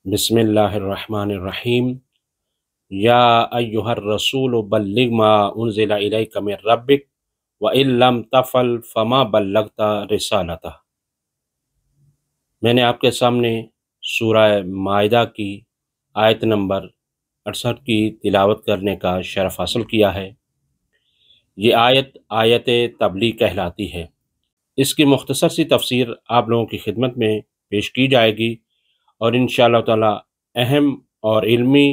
بسم اللہ الرحمن الرحیم۔ یا ایہا الرسول بلغ ما انزل الیک من ربک وَإِن لَّمْ تَفْعَلْ فَمَا بَلَّغْتَ رِسَالَتَهُ۔ میں نے آپ کے سامنے سورہ مائدہ کی آیت نمبر 68 کی تلاوت کرنے کا شرف حاصل کیا ہے۔ یہ آیت تبلیغ کہلاتی ہے۔ اس کی مختصر سی تفسیر آپ لوگوں کی خدمت میں پیش کی جائے گی اور انشاءاللہ تعالی اہم اور علمی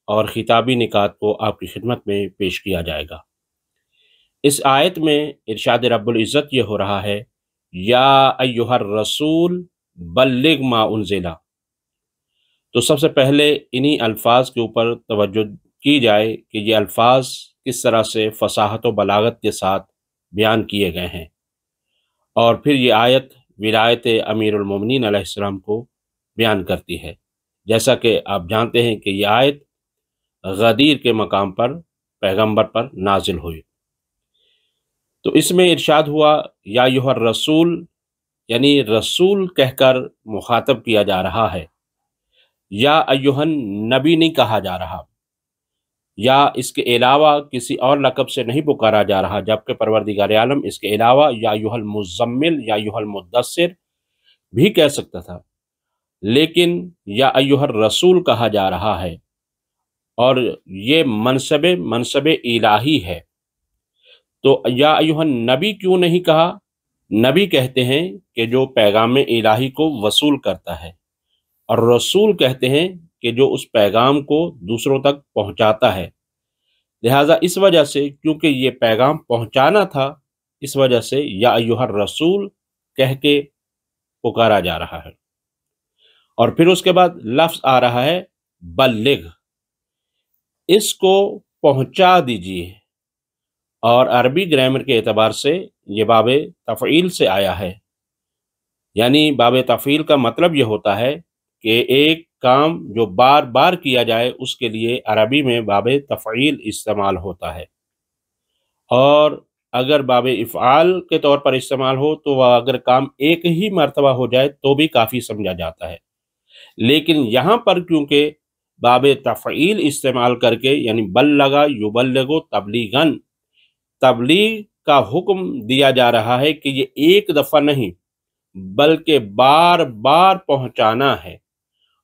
اور خطابی نکات کو آپ کی خدمت میں پیش کیا جائے گا۔ اس آیت میں ارشاد رب العزت یہ ہو رہا ہے، یا ایہا الرسول بلغ ما انزل۔ تو سب سے پہلے انہی الفاظ کے اوپر توجہ کی جائے کہ یہ الفاظ کس طرح سے فصاحت و بلاغت کے ساتھ بیان کیے گئے ہیں، اور پھر یہ آیت ولایت امیر المومنین علیہ السلام کو بیان کرتی ہے، جیسا کہ آپ جانتے ہیں کہ یہ آیت غدیر کے مقام پر پیغمبر پر نازل ہوئی۔ تو اس میں ارشاد ہوا یا ایہا الرسول، یعنی رسول کہہ کر مخاطب کیا جا رہا ہے، یا ایہا النبی نہیں کہا جا رہا، یا اس کے علاوہ کسی اور لقب سے نہیں پکارا جا رہا، جبکہ پروردگار عالم اس کے علاوہ یا ایہا المزمل یا ایہا المدثر بھی کہہ سکتا تھا، لیکن یا ایہا الرسول کہا جا رہا ہے، اور یہ منصب الہی ہے۔ تو یا ایہا النبی کیوں نہیں کہا؟ نبی کہتے ہیں کہ جو پیغام الہی کو وصول کرتا ہے، اور رسول کہتے ہیں کہ جو اس پیغام کو دوسروں تک پہنچاتا ہے۔ لہٰذا اس وجہ سے کیونکہ یہ پیغام پہنچانا تھا، اس وجہ سے یا ایہا الرسول کہہ کے پکارا جا رہا ہے۔ اور پھر اس کے بعد لفظ آ رہا ہے بلغ، اس کو پہنچا دیجیے، اور عربی گرامر کے اعتبار سے یہ باب تفعیل سے آیا ہے، یعنی باب تفعیل کا مطلب یہ ہوتا ہے کہ ایک کام جو بار بار کیا جائے اس کے لیے عربی میں باب تفعیل استعمال ہوتا ہے، اور اگر باب افعال کے طور پر استعمال ہو تو وہ اگر کام ایک ہی مرتبہ ہو جائے تو بھی کافی سمجھا جاتا ہے، لیکن یہاں پر کیونکہ باب تفعیل استعمال کر کے، یعنی بلغ یبلغ تبلیغاً، تبلیغ کا حکم دیا جا رہا ہے کہ یہ ایک دفعہ نہیں بلکہ بار بار پہنچانا ہے،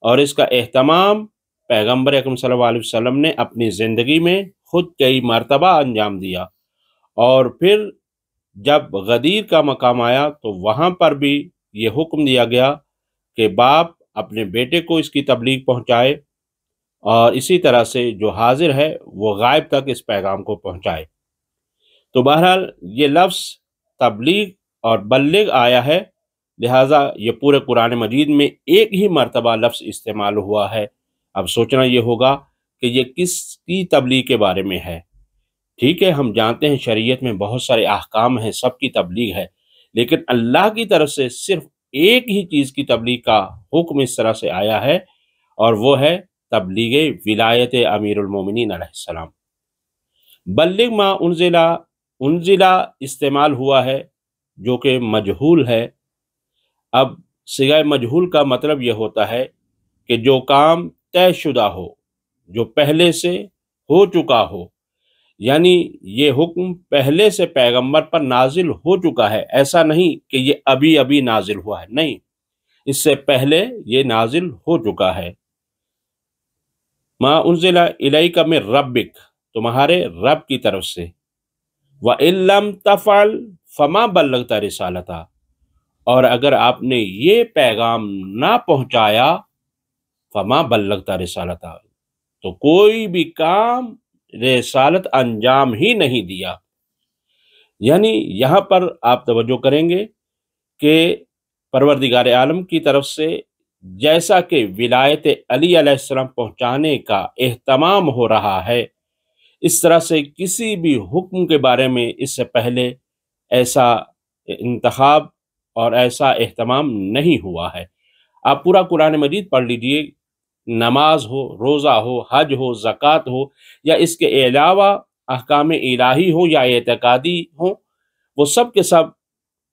اور اس کا اہتمام پیغمبر اکرم صلی اللہ علیہ وسلم نے اپنی زندگی میں خود کئی مرتبہ انجام دیا، اور پھر جب غدیر کا مقام آیا تو وہاں پر بھی یہ حکم دیا گیا کہ باپ اپنے بیٹے کو اس کی تبلیغ پہنچائے، اور اسی طرح سے جو حاضر ہے وہ غائب تک اس پیغام کو پہنچائے۔ تو بہرحال یہ لفظ تبلیغ اور بلغ آیا ہے، لہٰذا یہ پورے قرآن مجید میں ایک ہی مرتبہ لفظ استعمال ہوا ہے۔ اب سوچنا یہ ہوگا کہ یہ کس کی تبلیغ کے بارے میں ہے۔ ٹھیک ہے، ہم جانتے ہیں شریعت میں بہت سارے احکام ہیں، سب کی تبلیغ ہے، لیکن اللہ کی طرف سے صرف ایک ہی چیز کی تبلیغ کا حکم اس طرح سے آیا ہے، اور وہ ہے تبلیغ ولایت امیر المومنین علیہ السلام۔ بلغ ما انزلہ استعمال ہوا ہے جو کہ مجہول ہے۔ اب صیغہ مجہول کا مطلب یہ ہوتا ہے کہ جو کام طے شدہ ہو، جو پہلے سے ہو چکا ہو، یعنی یہ حکم پہلے سے پیغمبر پر نازل ہو چکا ہے، ایسا نہیں کہ یہ ابھی ابھی نازل ہوا ہے، نہیں، اس سے پہلے یہ نازل ہو چکا ہے۔ ما انزل الیک من ربک، تمہارے رب کی طرف سے، وَإِن لَّمْ تَفْعَلْ فَمَا بَلَّغْتَ رِسَالَتَهُ، اور اگر آپ نے یہ پیغام نہ پہنچایا، فَمَا بَلَّغْتَ رِسَالَتَهُ، تو کوئی بھی کام رسالت انجام ہی نہیں دیا۔ یعنی یہاں پر آپ توجہ کریں گے کہ پروردگار عالم کی طرف سے جیسا کہ ولایت علی علیہ السلام پہنچانے کا اہتمام ہو رہا ہے، اس طرح سے کسی بھی حکم کے بارے میں اس سے پہلے ایسا انتخاب اور ایسا اہتمام نہیں ہوا ہے۔ آپ پورا قرآن مجید پڑھ لیجئے، نماز ہو، روزہ ہو، حج ہو، زکوٰۃ ہو، یا اس کے علاوہ احکام الہی ہو یا اعتقادی ہو، وہ سب کے سب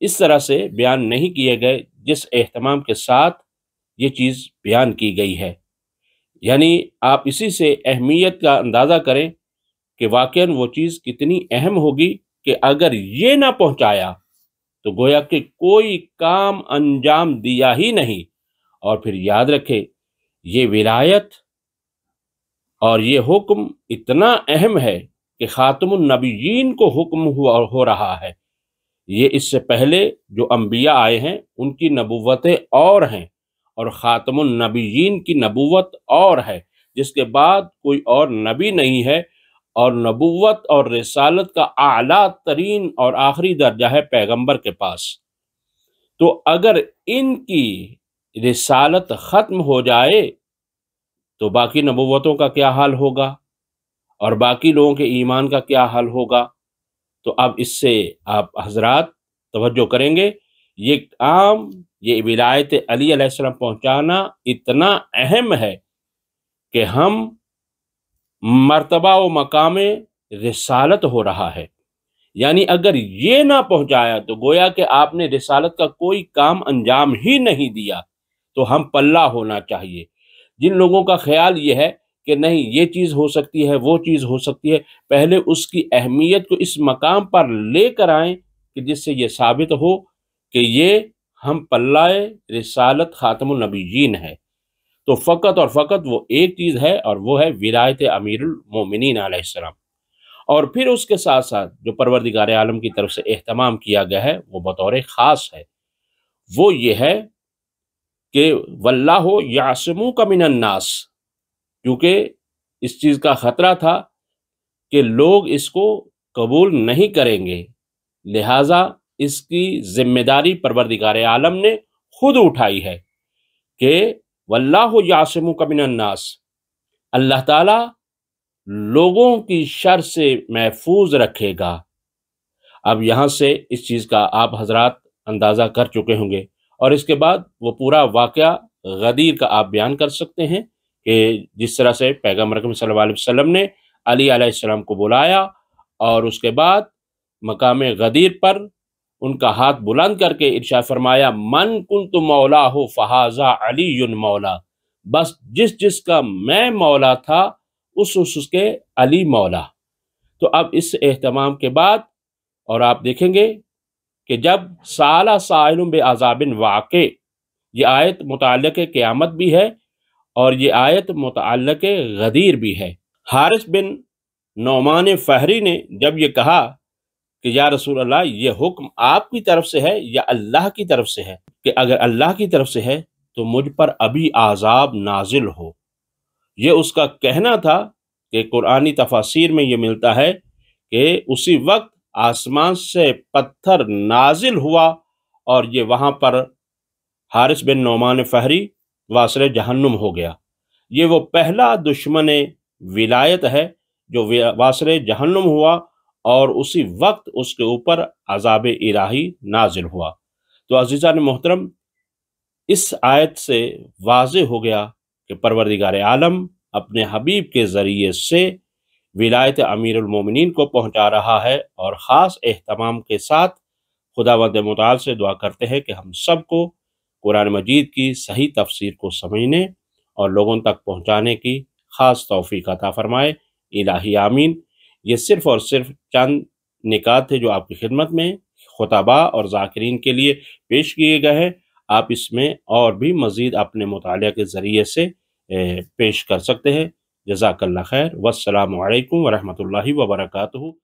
اس طرح سے بیان نہیں کیے گئے جس اہتمام کے ساتھ یہ چیز بیان کی گئی ہے۔ یعنی آپ اسی سے اہمیت کا اندازہ کریں کہ واقعاً وہ چیز کتنی اہم ہوگی کہ اگر یہ نہ پہنچایا تو گویا کہ کوئی کام انجام دیا ہی نہیں۔ اور پھر یاد رکھے یہ ولایت اور یہ حکم اتنا اہم ہے کہ خاتم النبیین کو حکم ہو رہا ہے۔ یہ اس سے پہلے جو انبیاء آئے ہیں ان کی نبوتیں اور ہیں، اور خاتم النبیین کی نبوت اور ہے، جس کے بعد کوئی اور نبی نہیں ہے، اور نبوت اور رسالت کا اعلیٰ ترین اور آخری درجہ ہے پیغمبر کے پاس۔ تو اگر ان کی رسالت ختم ہو جائے تو باقی نبوتوں کا کیا حال ہوگا، اور باقی لوگوں کے ایمان کا کیا حال ہوگا؟ تو اب اس سے آپ حضرات توجہ کریں گے، یہ کام، یہ ولایت علی علیہ السلام پہنچانا اتنا اہم ہے کہ ہم مرتبہ و مقام رسالت ہو رہا ہے۔ یعنی اگر یہ نہ پہنچایا تو گویا کہ آپ نے رسالت کا کوئی کام انجام ہی نہیں دیا۔ تو ہم پلہ ہونا چاہیے۔ جن لوگوں کا خیال یہ ہے کہ نہیں یہ چیز ہو سکتی ہے، وہ چیز ہو سکتی ہے، پہلے اس کی اہمیت کو اس مقام پر لے کر آئیں کہ جس سے یہ ثابت ہو کہ یہ ہم پلہ رسالت خاتم النبیین ہے۔ تو فقط اور فقط وہ ایک چیز ہے، اور وہ ہے ولایت امیر المومنین علیہ السلام۔ اور پھر اس کے ساتھ ساتھ جو پروردگار عالم کی طرف سے اہتمام کیا گیا ہے وہ بطور خاص ہے، وہ یہ ہے کہ واللہ یعصمک من الناس، کیونکہ اس چیز کا خطرہ تھا کہ لوگ اس کو قبول نہیں کریں گے، لہٰذا اس کی ذمہ داری پروردگار عالم نے خود اٹھائی ہے کہ واللہ یعصمک من الناس، اللہ تعالیٰ لوگوں کی شر سے محفوظ رکھے گا۔ اب یہاں سے اس چیز کا آپ حضرات اندازہ کر چکے ہوں گے، اور اس کے بعد وہ پورا واقعہ غدیر کا آپ بیان کر سکتے ہیں کہ جس طرح سے پیغمبر اکرم صلی اللہ علیہ وسلم نے علی علیہ السلام کو بلایا، اور اس کے بعد مقام غدیر پر ان کا ہاتھ بلند کر کے ارشاد فرمایا من کنت مولاہ فہذا علی مولا، بس جس جس کا میں مولا تھا اس کے علی مولا۔ تو اب اس اہتمام کے بعد، اور آپ دیکھیں گے کہ جب سأل سائل بعذاب واقع، یہ آیت متعلق قیامت بھی ہے اور یہ آیت متعلق غدیر بھی ہے۔ حارث بن نعمان فہری نے جب یہ کہا کہ یا رسول اللہ یہ حکم آپ کی طرف سے ہے یا اللہ کی طرف سے ہے، کہ اگر اللہ کی طرف سے ہے تو مجھ پر ابھی عذاب نازل ہو۔ یہ اس کا کہنا تھا کہ قرآنی تفاسیر میں یہ ملتا ہے کہ اسی وقت آسمان سے پتھر نازل ہوا اور یہ وہاں پر حارث بن نعمان فہری واصل جہنم ہو گیا۔ یہ وہ پہلا دشمن ولایت ہے جو واصل جہنم ہوا، اور اسی وقت اس کے اوپر عذاب الہی نازل ہوا۔ تو عزیزان محترم، اس آیت سے واضح ہو گیا کہ پروردگار عالم اپنے حبیب کے ذریعے سے ولایت امیر المومنین کو پہنچا رہا ہے، اور خاص اہتمام کے ساتھ خداوند متعال سے دعا کرتے ہیں کہ ہم سب کو قرآن مجید کی صحیح تفسیر کو سمجھنے اور لوگوں تک پہنچانے کی خاص توفیق عطا فرمائے۔ الہی آمین۔ یہ صرف اور صرف چند نکات تھے جو آپ کی خدمت میں خطباء اور ذاکرین کے لیے پیش کیے گئے ہیں۔ آپ اس میں اور بھی مزید اپنے مطالعہ کے ذریعے سے پیش کر سکتے ہیں۔ جزاک اللہ خیر، والسلام علیکم ورحمۃ اللہ وبرکاتہ۔